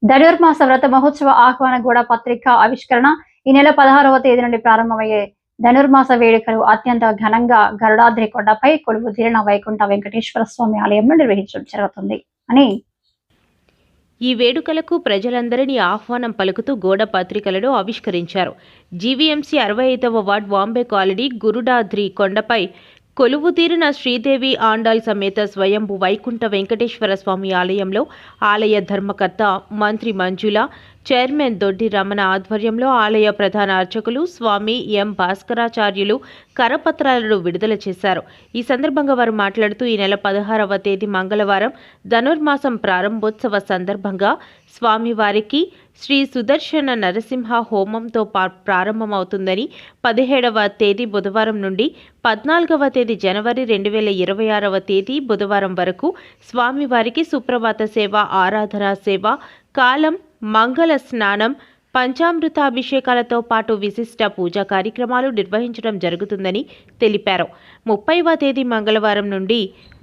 ధనుర్మాస వ్రత మహోత్సవ ఆహ్వాన గూడ పత్రిక ఆవిష్కరణ ఈ నెల 16వ తేదీ నుండి ప్రారంభమయ్యే ధనుర్మాస వేడుకలు అత్యంత ఘనంగా గరుడాద్రి కొండపై కొలువు తీరిన వైకుంఠ వెంకటేశ్వర స్వామి ఆలయంలో నిర్వహించడం జరుగుతుంది అని ఈ వేడుకలకు ప్రజలందరినీ ఆహ్వానం పలుకుతూ గోడ పత్రికలను ఆవిష్కరించారు. జీవీఎంసీ 65వ వార్డ్ బాంబే కాలనీ గురుడాద్రి కొండపై కొలువుతీరిన శ్రీదేవి ఆండాల్ సమేత స్వయంభు వైకుంఠ వెంకటేశ్వర స్వామి ఆలయంలో ఆలయ ధర్మకర్త మంత్రి మంజుల, చైర్మన్ దొడ్డి రమణ ఆధ్వర్యంలో ఆలయ ప్రధాన అర్చకులు స్వామి ఎం భాస్కరాచార్యులు కరపత్రాలను విడుదల చేశారు. ఈ సందర్భంగా వారు మాట్లాడుతూ ఈ నెల 16వ తేదీ మంగళవారం ధనుర్మాసం ప్రారంభోత్సవ సందర్భంగా స్వామివారికి శ్రీ సుదర్శన నరసింహ హోమంతో ప్రారంభమవుతుందని, 17వ తేదీ బుధవారం నుండి 14వ తేదీ జనవరి 2026వ తేదీ బుధవారం వరకు స్వామివారికి సుప్రభాత సేవ, ఆరాధన సేవ, కాలం, మంగళ స్నానం, పంచామృతాభిషేకాలతో పాటు విశిష్ట పూజా కార్యక్రమాలు నిర్వహించడం జరుగుతుందని తెలిపారు. 30వ తేదీ మంగళవారం నుండి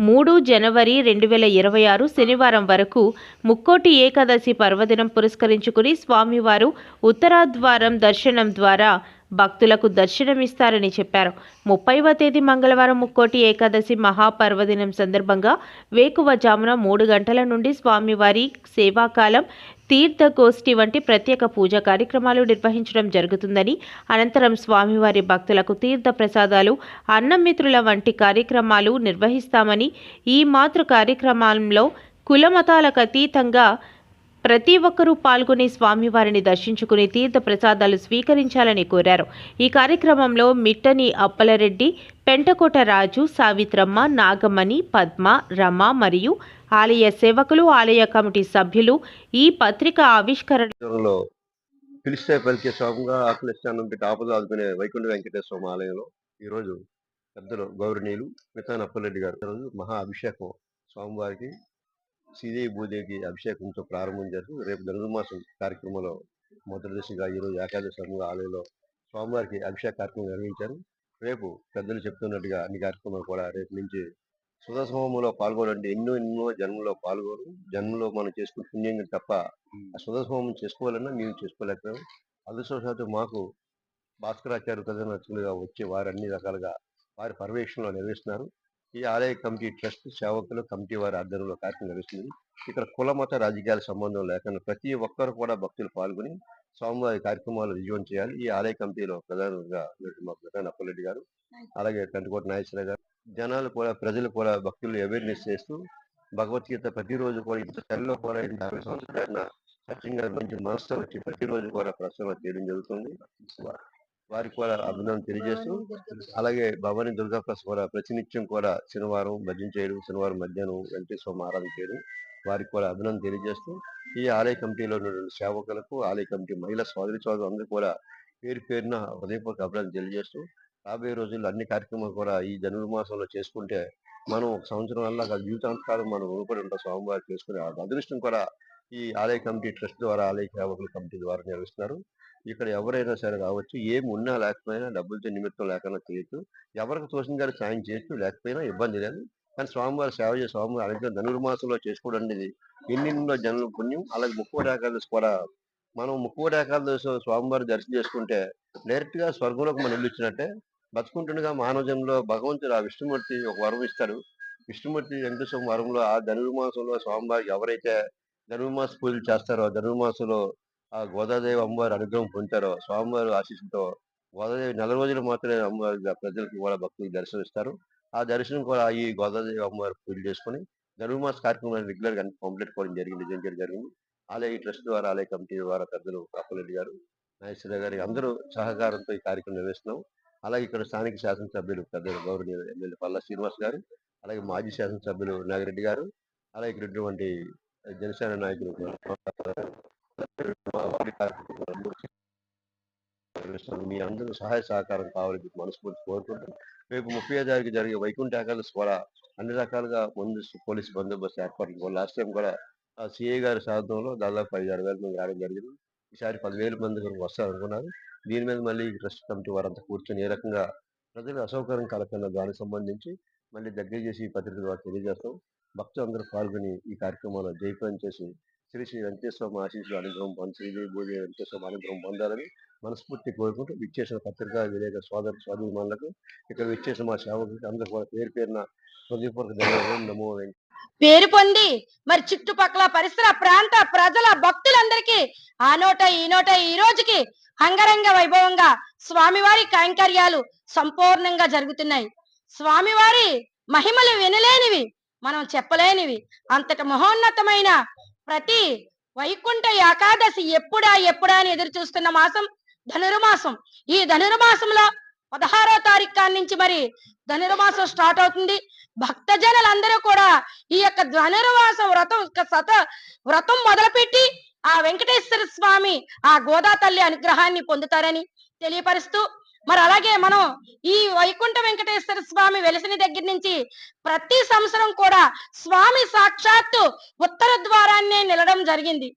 3 జనవరి 2026 శనివారం వరకు ముక్కోటి ఏకాదశి పర్వదినం పురస్కరించుకుని స్వామివారు ఉత్తరాద్వారం దర్శనం ద్వారా భక్తులకు దర్శనమిస్తారని చెప్పారు. 30వ తేదీ మంగళవారం ముక్కోటి ఏకాదశి మహాపర్వదినం సందర్భంగా వేకువజామున 3 గంటల నుండి స్వామివారి సేవాకాలం, తీర్థగోష్ఠి వంటి ప్రత్యేక పూజా కార్యక్రమాలు నిర్వహించడం జరుగుతుందని, అనంతరం స్వామివారి భక్తులకు తీర్థ ప్రసాదాలు, అన్నమిత్రుల వంటి కార్యక్రమాలు నిర్వహిస్తామని, ఈ మాతృ కార్యక్రమంలో కులమతాలకు అతీతంగా ప్రతి ఒక్కరూ పాల్గొని స్వామివారిని దర్శించుకుని తీర్థ ప్రసాదాలు స్వీకరించాలని కోరారు. ఈ కార్యక్రమంలో మిట్టని అప్పలరెడ్డి, పెంటకోట రాజు, సావిత్రమ్మ, నాగమణి, పద్మ, రమ మరియు ఆలయ సేవకులు, ఆలయ కమిటీ సభ్యులు ఈ పత్రిక ఆవిష్కరణలో పిలిస్తే పలికే స్వామిగా ఆకలి స్నానం పెట్టి ఆపదలు ఆదుకునే వైకుంఠ వెంకటేశ్వర స్వామి ఆలయంలో ఈరోజు పెద్దలు గౌరవనీయులు మితాన్ అప్పలరెడ్డి గారు రోజు మహా అభిషేకం స్వామివారికి శ్రీదేవి భూదేవికి అభిషేకంతో ప్రారంభం చేస్తూ రేపు ధనుర్మాసం కార్యక్రమంలో మొదటి దశగా ఈరోజు ఏకాదశి ఆలయంలో స్వామివారికి అభిషేక కార్యక్రమం నిర్వహించారు. రేపు పెద్దలు చెప్తున్నట్టుగా అన్ని కార్యక్రమాలు కూడా రేపు నుంచి సుధస్వమంలో పాల్గొనండి. ఎన్నో జన్మలో పాల్గొను, జన్మలో మనం చేసుకున్న పుణ్యం తప్ప ఆ సుధస్వమం చేసుకోవాలన్నా మేము చేసుకోలేకపోయాం. అదృష్టవశాత్తు మాకు భాస్కరాచార్య ప్రధానగా వచ్చి వారు అన్ని రకాలుగా వారి పర్యవేక్షణలో నిర్వహిస్తున్నారు. ఈ ఆలయ కమిటీ ట్రస్ట్ సేవకులు కమిటీ వారి ఆధ్వర్యంలో కార్యక్రమం నిర్వహిస్తుంది. ఇక్కడ కుల మత రాజకీయాల సంబంధం లేకుండా ప్రతి ఒక్కరు కూడా భక్తులు పాల్గొని స్వామివారి కార్యక్రమాలు విజయం చేయాలి. ఈ ఆలయ కమిటీలో ప్రధానంగా మా ప్రధాన అప్పలరెడ్డి గారు, అలాగే కంటికోట నాగేశ్వర గారు, జనాలు కూడా ప్రజలు కూడా భక్తులు అవేర్నెస్ చేస్తూ భగవద్గీత ప్రతిరోజు కూడా ఇంత తల్లిలో కూడా 50 సంవత్సరాల సత్యంగా మంచి మనసుతో వచ్చి ప్రతిరోజు కూడా ప్రసంగం చేయడం జరుగుతుంది. వారికి కూడా అభినందన తెలియజేస్తూ, అలాగే భవానీ దుర్గాప్రసాద్ కూడా ప్రతినిత్యం కూడా శనివారం భజన చేయడం, శనివారం మధ్యాహ్నం వెంకటేశ్వర ఆరాధన చేయడం, వారికి కూడా అభినందన తెలియజేస్తూ ఈ ఆలయ కమిటీలో ఉన్న సేవకులకు, ఆలయ కమిటీ మహిళా సోదరి అందరూ కూడా పేరు పేరున హృదయపూర్వక అభినందన తెలియజేస్తూ రాబోయే రోజుల్లో అన్ని కార్యక్రమాలు కూడా ఈ ధనుర్మాసంలో చేసుకుంటే మనం ఒక సంవత్సరం వల్ల జీవితాంతకాలం మనం రుణపడి ఉంటాం. స్వామివారి చేసుకునే అదృష్టం కూడా ఈ ఆలయ కమిటీ ట్రస్ట్ ద్వారా, ఆలయ సేవకుల కమిటీ ద్వారా నిర్వహిస్తున్నారు. ఇక్కడ ఎవరైనా సరే రావచ్చు, ఏమి ఉన్నా లేకపోయినా, డబ్బులతో నిమిత్తం లేకుండా చేయొచ్చు, ఎవరికి తోచిన గారు సాయం చేయొచ్చు, లేకపోయినా ఇబ్బంది లేదు. కానీ స్వామివారి సేవ చేసి స్వామివారి అనుగ్రహం ధనుర్మాసంలో చేసుకోవడం అనేది ఎన్నెన్నో జన్మల పుణ్యం. అలాగే ముక్కోటి ఏకాదశి కూడా మనం ముక్కోటి ఏకాదశి స్వామివారి దర్శనం చేసుకుంటే డైరెక్ట్ గా స్వర్గంలోకి మనం వెళ్ళొచ్చినట్టే. బతుకుంటుండగా మానవ జన్మలో భగవంతుడు ఆ విష్ణుమూర్తి ఒక వరం ఇస్తాడు. విష్ణుమూర్తి వెంకటేశ్వర వరంలో ఆ ధనుర్మాసంలో స్వామివారికి ఎవరైతే ధనుర్మాస పూజలు చేస్తారో, ధనుర్మాసంలో ఆ గోదాదేవి అమ్మవారి అనుగ్రహం పొందుతారో, స్వామివారి ఆశీస్సుతో గోదాదేవి నెల రోజులు మాత్రమే అమ్మవారి ప్రజలకు కూడా భక్తులకు దర్శనం ఇస్తారు. ఆ దర్శనం కూడా ఈ గోదాదేవి అమ్మవారి పూజలు చేసుకుని ధనుర్మాస కార్యక్రమాన్ని రెగ్యులర్ గా కంప్లీట్ చేయడం జరిగింది. ఆలయ ట్రస్ట్ ద్వారా, ఆలయ కమిటీ ద్వారా పెద్దలు అప్పలరెడ్డి గారు, నాగేశ్వర గారి అందరూ సహకారంతో ఈ కార్యక్రమం నిర్వహిస్తున్నాం. అలాగే ఇక్కడ స్థానిక శాసనసభ్యులు పెద్దలు గౌరవనీయులు ఎమ్మెల్యే పల్లా శ్రీనివాస్ గారు, అలాగే మాజీ శాసనసభ్యులు నాగిరెడ్డి గారు, అలాగే ఇక్కడ ఉన్నటువంటి జనసేన నాయకులు మీ అందరూ సహాయ సహకారం కావాలని మనస్ఫూర్తి కోరుకుంటూ రేపు 35వ తారీఖు జరిగే వైకుంఠ ఏకాదశి కూడా అన్ని రకాలుగా ముందు పోలీసు బందోబస్తు ఏర్పాట్లు లాస్ట్ టైం కూడా సిఐ గారి సాధనంలో దాదాపు 5-6 వేల మంది రావడం జరిగింది. ఈసారి 10,000 మంది వస్తారు అనుకున్నారు. దీని మీద మళ్ళీ ట్రస్ట్ కమిటీ వారంతా కూర్చొని ఏ రకంగా ప్రజలు అసౌకర్యం కలగకుండా దానికి సంబంధించి మళ్ళీ దగ్గర చేసి ఈ పత్రిక ద్వారా తెలియజేస్తాం. భక్తులు అందరూ పాల్గొని ఈ కార్యక్రమంలో జయప్రదం చేసి శ్రీ వెంకటేశ్వర స్వామి ఆశీస్సులు అనుగ్రహం పొంది శ్రీదేవి భూదేవి వెంకటేశ్వర స్వామి అనుగ్రహం పొందాలని మనస్ఫూర్తి కోరుకుంటూ విచ్చేసిన పత్రికా విలేక స్వాధీనులకు ఇక్కడ విచ్చేసిన మా సేవకులకి అందరూ కూడా పేరు పేరున హృదయపూర్వక ధన్యవాదాలు. నమో వెంకటేశ్వర. పేరు పొంది మరి చుట్టుపక్కల పరిసర ప్రాంత ప్రజల భక్తులందరికీ ఆ నోట ఈ రోజుకి అంగరంగ వైభవంగా స్వామివారి కైంకర్యాలు సంపూర్ణంగా జరుగుతున్నాయి. స్వామివారి మహిమలు వినలేనివి, మనం చెప్పలేనివి. అంతట మహోన్నతమైన ప్రతి వైకుంఠ ఏకాదశి ఎప్పుడా అని ఎదురు చూస్తున్న మాసం ధనుర్మాసం. ఈ ధనుర్మాసంలో 16వ తారీఖు నుంచి మరి ధనుర్మాసం స్టార్ట్ అవుతుంది. భక్తజనులందరూ కూడా ఈ యొక్క ధనుర్మాస వ్రతం మొదలుపెట్టి ఆ వెంకటేశ్వర స్వామి ఆ గోదా తల్లి అనుగ్రహాన్ని పొందుతారని తెలియపరుస్తూ, మరి అలాగే మనం ఈ వైకుంఠ వెంకటేశ్వర స్వామి వెలిసిన దగ్గర నుంచి ప్రతి సంవత్సరం కూడా స్వామి సాక్షాత్తు ఉత్తర ద్వారాన్నే నిలడం జరిగింది.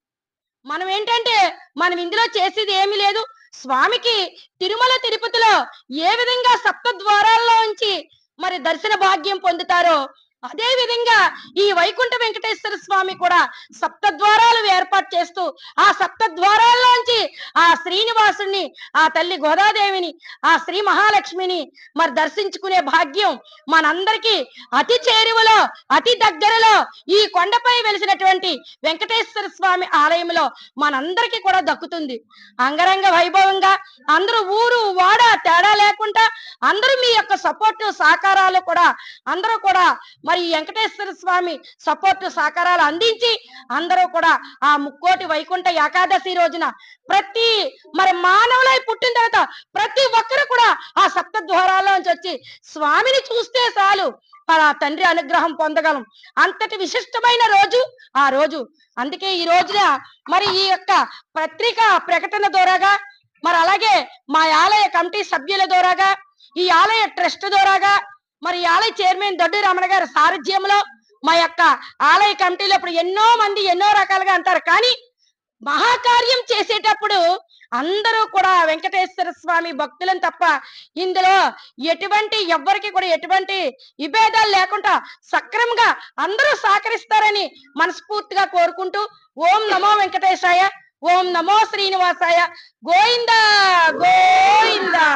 మనం ఏంటంటే మనం ఇందులో చేసేది ఏమీ లేదు. స్వామికి తిరుమల తిరుపతిలో ఏ విధంగా సప్త ద్వారాల్లో ఉంచి మరి దర్శన భాగ్యం పొందుతారో అదే విధంగా ఈ వైకుంఠ వెంకటేశ్వర స్వామి కూడా సప్త ద్వారాలు ఏర్పాటు చేస్తూ ఆ సప్త ద్వారాల్లోంచి ఆ శ్రీనివాసుని, ఆ తల్లి గోదాదేవిని, ఆ శ్రీ మహాలక్ష్మిని మరి దర్శించుకునే భాగ్యం మనందరికీ అతి చేరువలో అతి దగ్గరలో ఈ కొండపై వెలిసినటువంటి వెంకటేశ్వర స్వామి ఆలయంలో మనందరికీ కూడా దక్కుతుంది. అంగరంగ వైభవంగా అందరూ ఊరు వాడ తేడా లేకుండా అందరూ మీ యొక్క సపోర్టు సహకారాలు కూడా అందరూ కూడా మరి వెంకటేశ్వర స్వామి సపోర్టు సహకారాలు అందించి అందరూ కూడా ఆ ముక్కోటి వైకుంఠ ఏకాదశి రోజున ప్రతి మరి మానవులై పుట్టిన తర్వాత ప్రతి ఒక్కరు కూడా ఆ సప్త ద్వారాల్లోంచి వచ్చి స్వామిని చూస్తే చాలు ఆ తండ్రి అనుగ్రహం పొందగలం. అంతటి విశిష్టమైన రోజు ఆ రోజు. అందుకే ఈ రోజున మరి ఈ యొక్క పత్రికా ప్రకటన ద్వారాగా మరి అలాగే మా ఆలయ కమిటీ సభ్యుల ద్వారాగా ఈ ఆలయ ట్రస్ట్ ద్వారాగా మరి ఆలయ చైర్మన్ దొడ్డి రమణ గారి సారథ్యంలో మా యొక్క ఆలయ కమిటీలో ఇప్పుడు ఎన్నో మంది ఎన్నో రకాలుగా అంటారు, కానీ మహాకార్యం చేసేటప్పుడు అందరూ కూడా వెంకటేశ్వర స్వామి భక్తులను తప్ప ఇందులో ఎవ్వరికి కూడా ఎటువంటి విభేదాలు లేకుండా సక్రమంగా అందరూ సహకరిస్తారని మనస్ఫూర్తిగా కోరుకుంటూ ఓం నమో వెంకటేశాయ, ఓం నమో శ్రీనివాసాయ, గోవిందా గోవిందా.